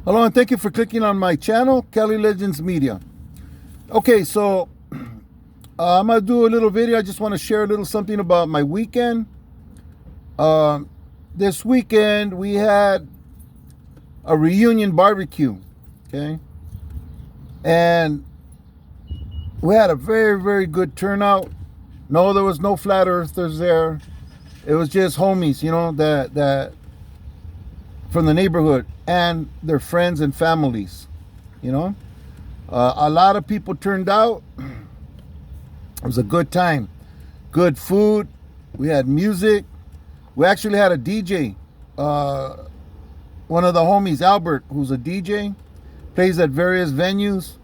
Hello, and thank you for clicking on my channel, Cali Legends Media. Okay, so I'm going to do a little video. I just want to share a little something about my weekend. This weekend, we had a reunion barbecue, okay? And we had a very, very good turnout. No, there was no flat earthers there. It was just homies, you know, that from the neighborhood and their friends and families, you know. A lot of people turned out. It was a good time. Good food. We had music. We actually had a DJ. One of the homies, Albert, who's a DJ, plays at various venues,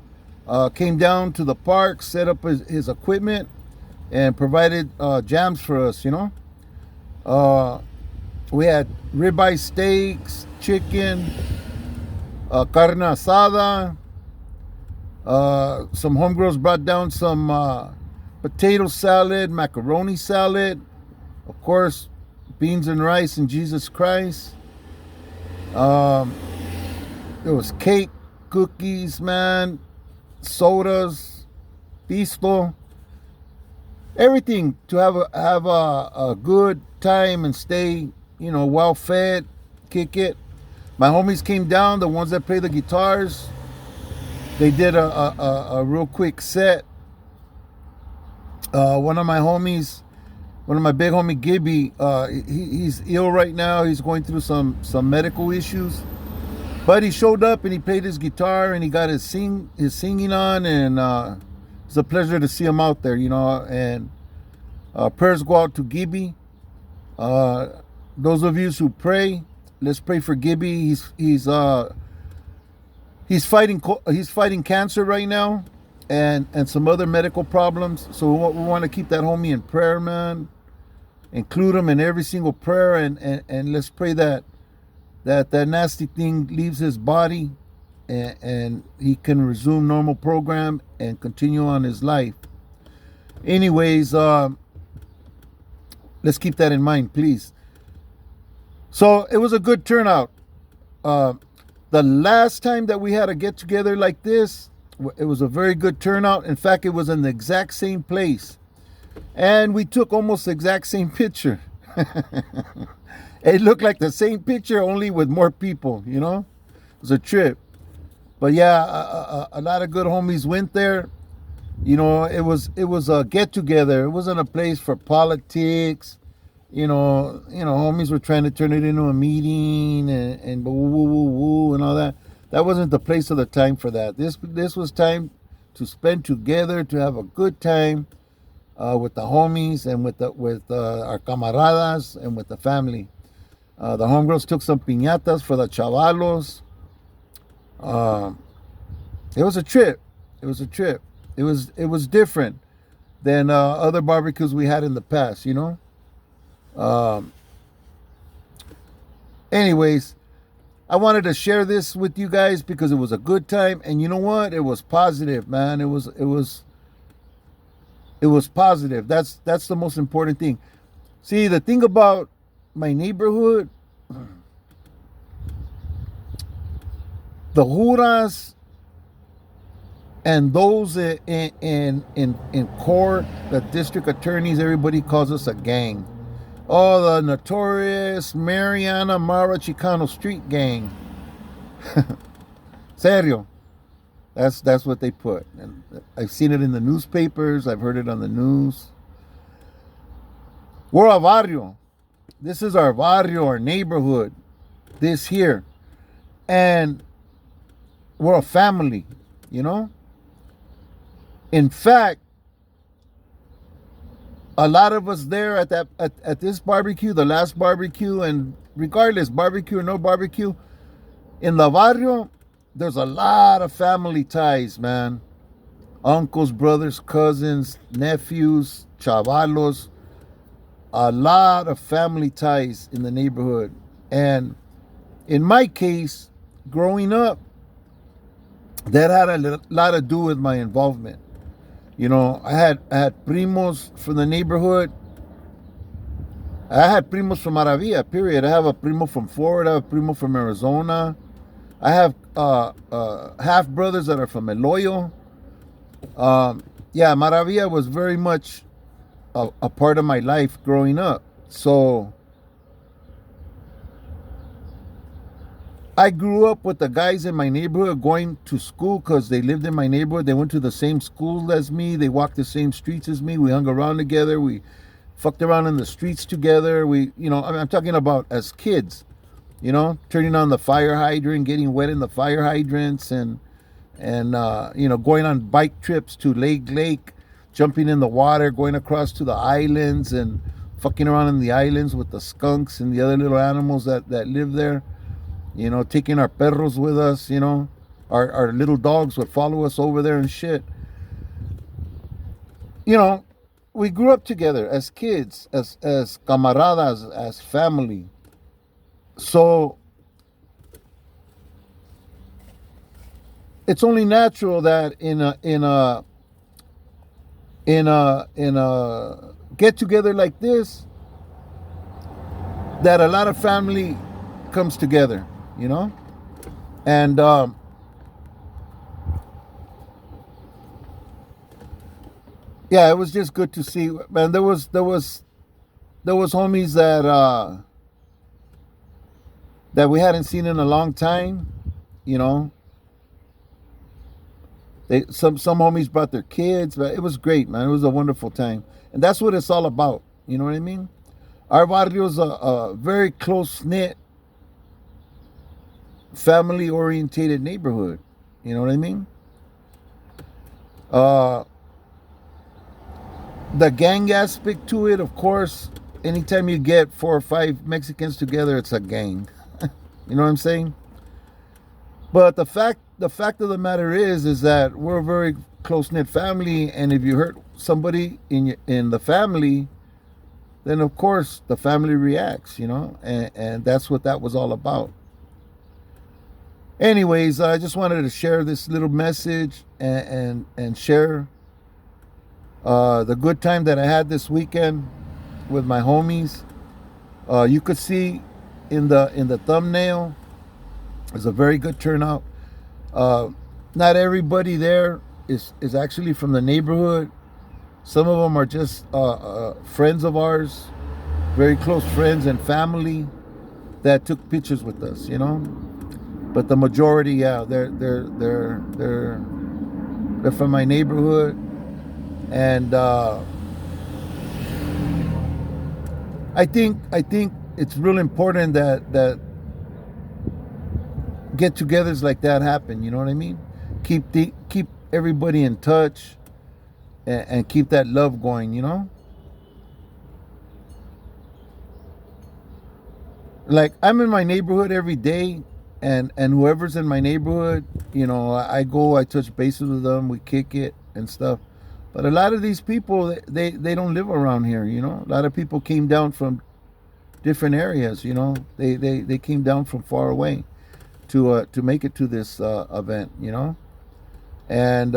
came down to the park, set up his equipment, and provided jams for us, you know. We had ribeye steaks, chicken, carne asada. Some homegirls brought down some potato salad, macaroni salad, of course, beans and rice and Jesus Christ. There was cake, cookies, man, sodas, pisto, everything to have a good time and stay, you know, well fed, kick it. My homies came down, the ones that play the guitars. They did a real quick set. One of my homies, one of my big homie Gibby, he's ill right now. He's going through some medical issues. But he showed up and he played his guitar and he got his singing on, and it's a pleasure to see him out there, you know. And prayers go out to Gibby. Those of you who pray, let's pray for Gibby. He's fighting cancer right now, and some other medical problems. So we want to keep that homie in prayer, man. Include him in every single prayer, and let's pray that nasty thing leaves his body, and he can resume normal program and continue on his life. Anyways, let's keep that in mind, please. So it was a good turnout. The last time that we had a get together like this, it was a very good turnout. In fact, it was in the exact same place, and we took almost the exact same picture. It looked like the same picture, only with more people, you know. It was a trip. But yeah, a lot of good homies went there. You know, it was a get together. It wasn't a place for politics. You know, homies were trying to turn it into a meeting and woo woo woo woo and all that. That wasn't the place or the time for that. This was time to spend together, to have a good time with the homies and with our camaradas and with the family. The homegirls took some piñatas for the chavalos. It was a trip. It was a trip. It was different than other barbecues we had in the past, you know. Anyways, I wanted to share this with you guys because it was a good time, and you know what? It was positive, man. It was positive. That's the most important thing. See, the thing about my neighborhood, the juras and those in court, the district attorneys, everybody calls us a gang. Oh, the notorious Mariana Mara Chicano street gang. Serio. That's what they put. And I've seen it in the newspapers. I've heard it on the news. We're a barrio. This is our barrio, our neighborhood. This here. And we're a family, you know? In fact, a lot of us there at this barbecue, the last barbecue, and regardless, barbecue or no barbecue, in the barrio, there's a lot of family ties, man. Uncles, brothers, cousins, nephews, chavalos. A lot of family ties in the neighborhood. And in my case, growing up, that had a lot to do with my involvement. You know, I had primos from the neighborhood. I had primos from Maravilla, period. I have a primo from Florida, a primo from Arizona. I have half brothers that are from Eloyo. Yeah, Maravilla was very much a part of my life growing up. So I grew up with the guys in my neighborhood going to school because they lived in my neighborhood. They went to the same school as me. They walked the same streets as me. We hung around together. We fucked around in the streets together. I'm talking about as kids, turning on the fire hydrant, getting wet in the fire hydrants, and going on bike trips to Lake, jumping in the water, going across to the islands and fucking around in the islands with the skunks and the other little animals that live there. Taking our perros with us, our little dogs would follow us over there and shit. We grew up together as kids, as camaradas, as family. So it's only natural that in a get together like this, that a lot of family comes together, and yeah, it was just good to see. Man, there was homies that we hadn't seen in a long time. Some homies brought their kids, but it was great, man. It was a wonderful time, and that's what it's all about. You know what I mean? Our barrio is a very close knit, family orientated neighborhood. You know what I mean? The gang aspect to it, of course. Anytime you get 4 or 5 Mexicans together, it's a gang. You know what I'm saying? But the fact of the matter is that we're a very close knit family, and if you hurt somebody in the family, then of course the family reacts, and that's what that was all about. Anyways, I just wanted to share this little message and share the good time that I had this weekend with my homies. You could see in the thumbnail, it's a very good turnout. Not everybody there is actually from the neighborhood. Some of them are just friends of ours, very close friends and family that took pictures with us, But the majority, yeah, they're from my neighborhood, and I think it's real important that get-togethers like that happen. You know what I mean? Keep everybody in touch, and keep that love going. Like, I'm in my neighborhood every day, and whoever's in my neighborhood, I go, I touch bases with them, we kick it and stuff. But a lot of these people, they don't live around here. A lot of people came down from different areas. They came down from far away to make it to this event. And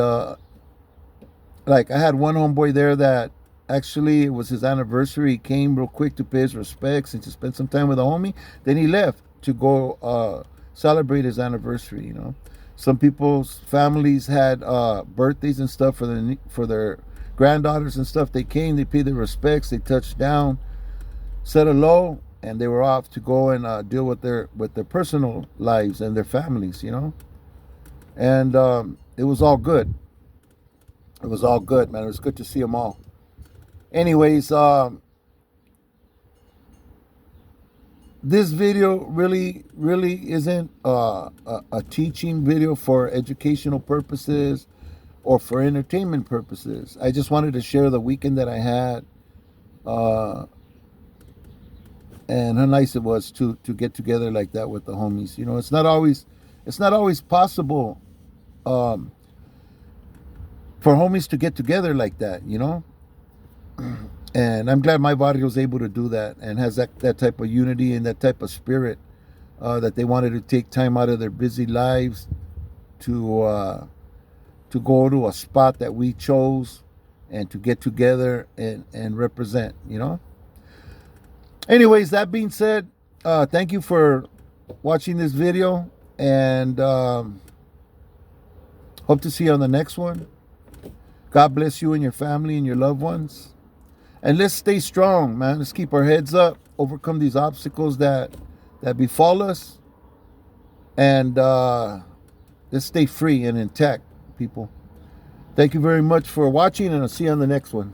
like, I had one homeboy there that actually, it was his anniversary. He came real quick to pay his respects and to spend some time with a homie. Then he left to go celebrate his anniversary. Some people's families had birthdays and stuff for their granddaughters and stuff. They came, they paid their respects, they touched down, said hello, and they were off to go and deal with their personal lives and their families. And it was all good. It was all good, man. It was good to see them all. Anyways, this video really isn't a teaching video for educational purposes or for entertainment purposes. I just wanted to share the weekend that I had, and how nice it was to get together like that with the homies. It's not always possible for homies to get together like that. And I'm glad my barrio was able to do that and has that type of unity and that type of spirit, that they wanted to take time out of their busy lives to go to a spot that we chose and to get together and represent. Anyways, that being said, thank you for watching this video. And hope to see you on the next one. God bless you and your family and your loved ones. And let's stay strong, man. Let's keep our heads up, overcome these obstacles that befall us. And let's stay free and intact, people. Thank you very much for watching, and I'll see you on the next one.